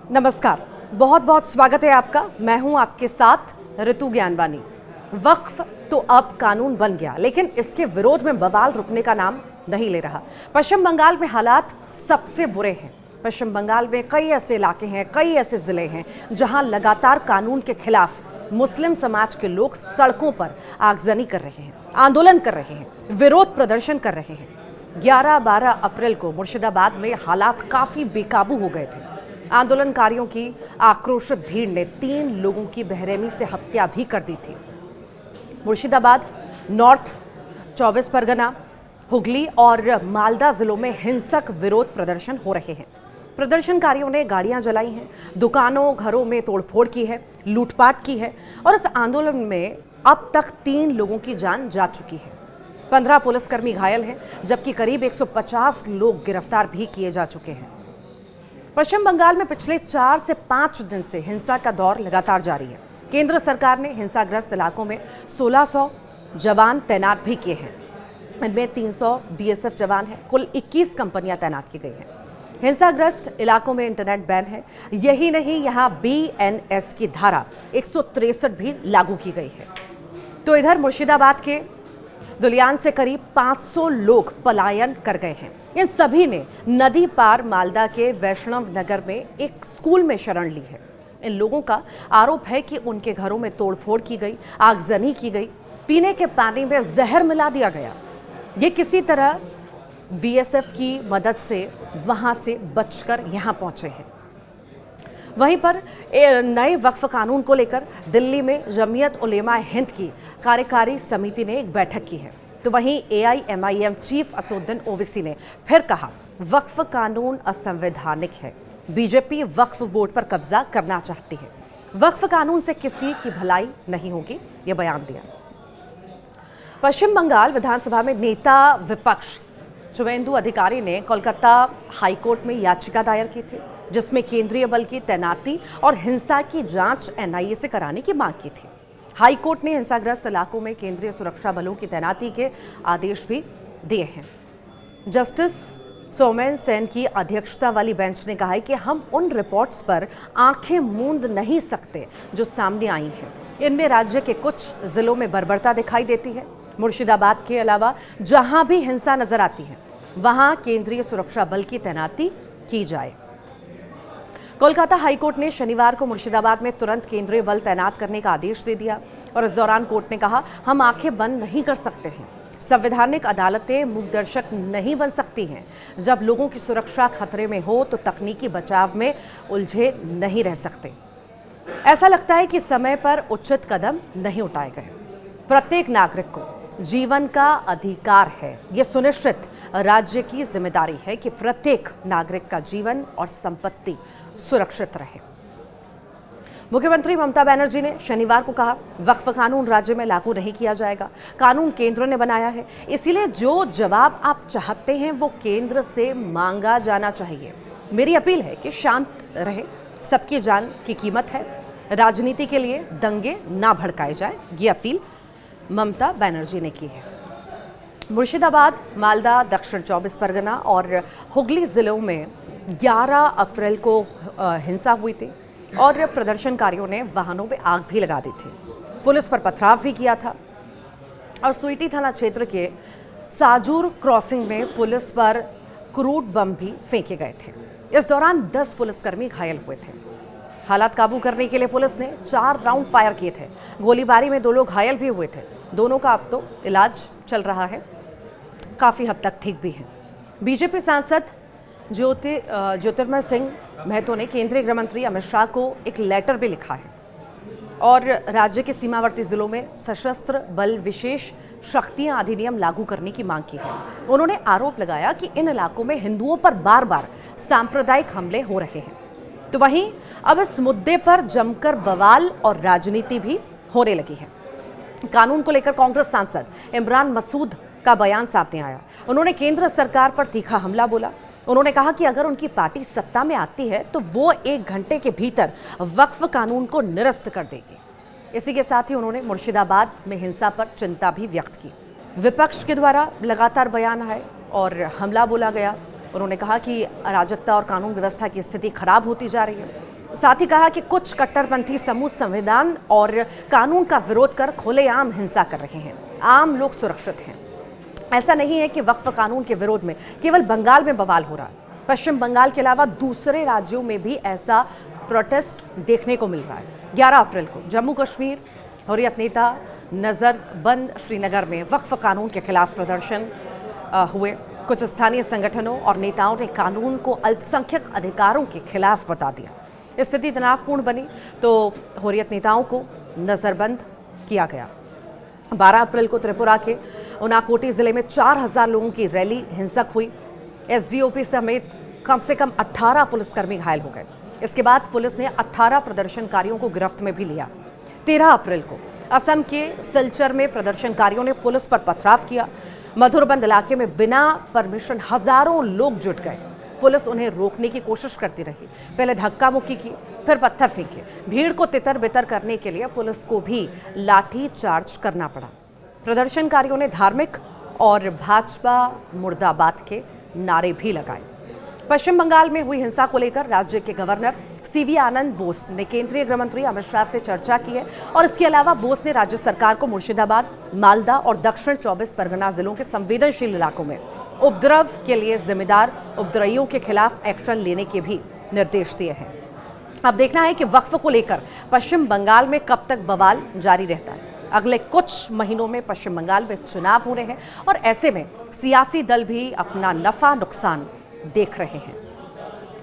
नमस्कार, बहुत बहुत स्वागत है आपका। मैं हूं आपके साथ ऋतु ज्ञानवानी। वक्फ तो अब कानून बन गया, लेकिन इसके विरोध में बवाल रुकने का नाम नहीं ले रहा। पश्चिम बंगाल में हालात सबसे बुरे हैं। पश्चिम बंगाल में कई ऐसे इलाके हैं, कई ऐसे जिले हैं जहां लगातार कानून के खिलाफ मुस्लिम समाज के लोग सड़कों पर आगजनी कर रहे हैं, आंदोलन कर रहे हैं, विरोध प्रदर्शन कर रहे हैं। 11-12 अप्रैल को मुर्शिदाबाद में हालात काफी बेकाबू हो गए थे। आंदोलनकारियों की आक्रोशित भीड़ ने 3 लोगों की बेरहमी से हत्या भी कर दी थी। मुर्शिदाबाद, नॉर्थ 24 परगना, हुगली और मालदा जिलों में हिंसक विरोध प्रदर्शन हो रहे हैं। प्रदर्शनकारियों ने गाड़ियां जलाई हैं, दुकानों घरों में तोड़फोड़ की है, लूटपाट की है और इस आंदोलन में अब तक 3 लोगों की जान जा चुकी है। 15 पुलिसकर्मी घायल हैं, जबकि करीब 150 लोग गिरफ्तार भी किए जा चुके हैं। पश्चिम बंगाल में पिछले 4 से 5 दिन से हिंसा का दौर लगातार जारी है। केंद्र सरकार ने हिंसाग्रस्त इलाकों में 1600 जवान तैनात भी किए हैं। इनमें 300 बीएसएफ जवान हैं। कुल 21 कंपनियां तैनात की गई हैं। हिंसाग्रस्त इलाकों में इंटरनेट बैन है। यही नहीं, यहां बीएनएस की धारा 163 भी लागू की गई है। तो इधर मुर्शिदाबाद के दुलियान से करीब 500 लोग पलायन कर गए हैं। इन सभी ने नदी पार मालदा के वैष्णव नगर में एक स्कूल में शरण ली है। इन लोगों का आरोप है कि उनके घरों में तोड़फोड़ की गई, आगजनी की गई, पीने के पानी में जहर मिला दिया गया। ये किसी तरह बीएसएफ की मदद से वहां से बचकर यहां पहुंचे हैं। वहीं पर नए वक्फ कानून को लेकर दिल्ली में जमीयत उलेमा हिंद की कार्यकारी समिति ने एक बैठक की है। तो वहीं एआईएमआईएम चीफ असदुद्दीन ओवैसी ने फिर कहा, वक्फ कानून असंवैधानिक है। बीजेपी वक्फ बोर्ड पर कब्जा करना चाहती है। वक्फ कानून से किसी की भलाई नहीं होगी, यह बयान दिया। पश्चिम बंगाल विधानसभा में नेता विपक्ष शुभेंदु अधिकारी ने कोलकाता हाईकोर्ट में याचिका दायर की थी, जिसमें केंद्रीय बल की तैनाती और हिंसा की जांच एनआईए से कराने की मांग की थी। हाईकोर्ट ने हिंसाग्रस्त इलाकों में केंद्रीय सुरक्षा बलों की तैनाती के आदेश भी दिए हैं। जस्टिस सोमेन सेन की अध्यक्षता वाली बेंच ने कहा है कि हम उन रिपोर्ट्स पर आंखें मूंद नहीं सकते जो सामने आई हैं। इनमें राज्य के कुछ जिलों में बर्बरता दिखाई देती है। मुर्शिदाबाद के अलावा जहां भी हिंसा नजर आती है, वहां केंद्रीय सुरक्षा बल की तैनाती की जाए। कोलकाता हाईकोर्ट ने शनिवार को मुर्शिदाबाद में तुरंत केंद्रीय बल तैनात करने का आदेश दे दिया और इस दौरान कोर्ट ने कहा, हम आंखें बंद नहीं कर सकते हैं। संवैधानिक अदालतें मूकदर्शक नहीं बन सकती हैं। जब लोगों की सुरक्षा खतरे में हो तो तकनीकी बचाव में उलझे नहीं रह सकते। ऐसा लगता है कि समय पर उचित कदम नहीं उठाए गए। प्रत्येक नागरिक को जीवन का अधिकार है। यह सुनिश्चित राज्य की जिम्मेदारी है कि प्रत्येक नागरिक का जीवन और संपत्ति सुरक्षित रहे। मुख्यमंत्री ममता बनर्जी ने शनिवार को कहा, वक्फ कानून राज्य में लागू नहीं किया जाएगा। कानून केंद्र ने बनाया है, इसीलिए जो जवाब आप चाहते हैं वो केंद्र से मांगा जाना चाहिए। मेरी अपील है कि शांत रहे, सबकी जान की कीमत है। राजनीति के लिए दंगे ना भड़काए जाए, ये अपील ममता बनर्जी ने की है। मुर्शिदाबाद, मालदा, दक्षिण 24 परगना और हुगली जिलों में 11 अप्रैल को हिंसा हुई थी और प्रदर्शनकारियों ने वाहनों में आग भी लगा दी थी। पुलिस पर पथराव भी किया था और सुईटी थाना क्षेत्र के साजूर क्रॉसिंग में पुलिस पर क्रूड बम भी फेंके गए थे। इस दौरान 10 पुलिसकर्मी घायल हुए थे। हालात काबू करने के लिए पुलिस ने 4 राउंड फायर किए थे। गोलीबारी में 2 लोग घायल भी हुए थे। दोनों का अब तो इलाज चल रहा है, काफ़ी हद तक ठीक भी हैं। बीजेपी सांसद ज्योतिर्मय सिंह महतो ने केंद्रीय गृह मंत्री अमित शाह को एक लेटर भी लिखा है और राज्य के सीमावर्ती जिलों में सशस्त्र बल विशेष शक्तियां अधिनियम लागू करने की मांग की है। उन्होंने आरोप लगाया कि इन इलाकों में हिंदुओं पर बार बार सांप्रदायिक हमले हो रहे हैं। तो वहीं अब इस मुद्दे पर जमकर बवाल और राजनीति भी होने लगी है। कानून को लेकर कांग्रेस सांसद इमरान मसूद का बयान सामने आया। उन्होंने केंद्र सरकार पर तीखा हमला बोला। उन्होंने कहा कि अगर उनकी पार्टी सत्ता में आती है तो वो 1 घंटे के भीतर वक्फ कानून को निरस्त कर देगी। इसी के साथ ही उन्होंने मुर्शिदाबाद में हिंसा पर चिंता भी व्यक्त की। विपक्ष के द्वारा लगातार बयान आए और हमला बोला गया। उन्होंने कहा कि अराजकता और कानून व्यवस्था की स्थिति खराब होती जा रही है। साथ ही कहा कि कुछ कट्टरपंथी समूह संविधान और कानून का विरोध कर खुलेआम हिंसा कर रहे हैं। आम लोग सुरक्षित हैं। ऐसा नहीं है कि वक्फ कानून के विरोध में केवल बंगाल में बवाल हो रहा है। पश्चिम बंगाल के अलावा दूसरे राज्यों में भी ऐसा प्रोटेस्ट देखने को मिल रहा है। 11 अप्रैल को जम्मू कश्मीर हुर्रियत नेता नजरबंद श्रीनगर में वक्फ कानून के खिलाफ प्रदर्शन हुए। कुछ स्थानीय संगठनों और नेताओं ने कानून को अल्पसंख्यक अधिकारों के खिलाफ बता दिया। स्थिति तनावपूर्ण बनी तो हुर्रियत नेताओं को नजरबंद किया गया। 12 अप्रैल को त्रिपुरा के उनाकोटी जिले में 4000 लोगों की रैली हिंसक हुई। एसडीओपी समेत कम से कम 18 पुलिसकर्मी घायल हो गए। इसके बाद पुलिस ने 18 प्रदर्शनकारियों को गिरफ्त में भी लिया। 13 अप्रैल को असम के सिलचर में प्रदर्शनकारियों ने पुलिस पर पथराव किया। मधुरबंद इलाके में बिना परमिशन हजारों लोग जुट गए। पुलिस उन्हें रोकने की कोशिश करती रही। पहले धक्का मुक्की की, फिर पत्थर फेंके। भीड़ को तितर बितर करने के लिए पुलिस को भी लाठी चार्ज करना पड़ा। प्रदर्शनकारियों ने धार्मिक और भाजपा मुर्दाबाद के नारे भी लगाए। पश्चिम बंगाल में हुई हिंसा को लेकर राज्य के गवर्नर सीवी आनंद बोस ने केंद्रीय गृह मंत्री अमित शाह से चर्चा की है और इसके अलावा बोस ने राज्य सरकार को मुर्शिदाबाद, मालदा और दक्षिण 24 परगना जिलों के संवेदनशील इलाकों में उपद्रव के लिए जिम्मेदार उपद्रवियों के खिलाफ एक्शन लेने के भी निर्देश दिए हैं। अब देखना है कि वक्फ को लेकर पश्चिम बंगाल में कब तक बवाल जारी रहता है। अगले कुछ महीनों में पश्चिम बंगाल में चुनाव हो रहे हैं और ऐसे में सियासी दल भी अपना नफा नुकसान देख रहे हैं।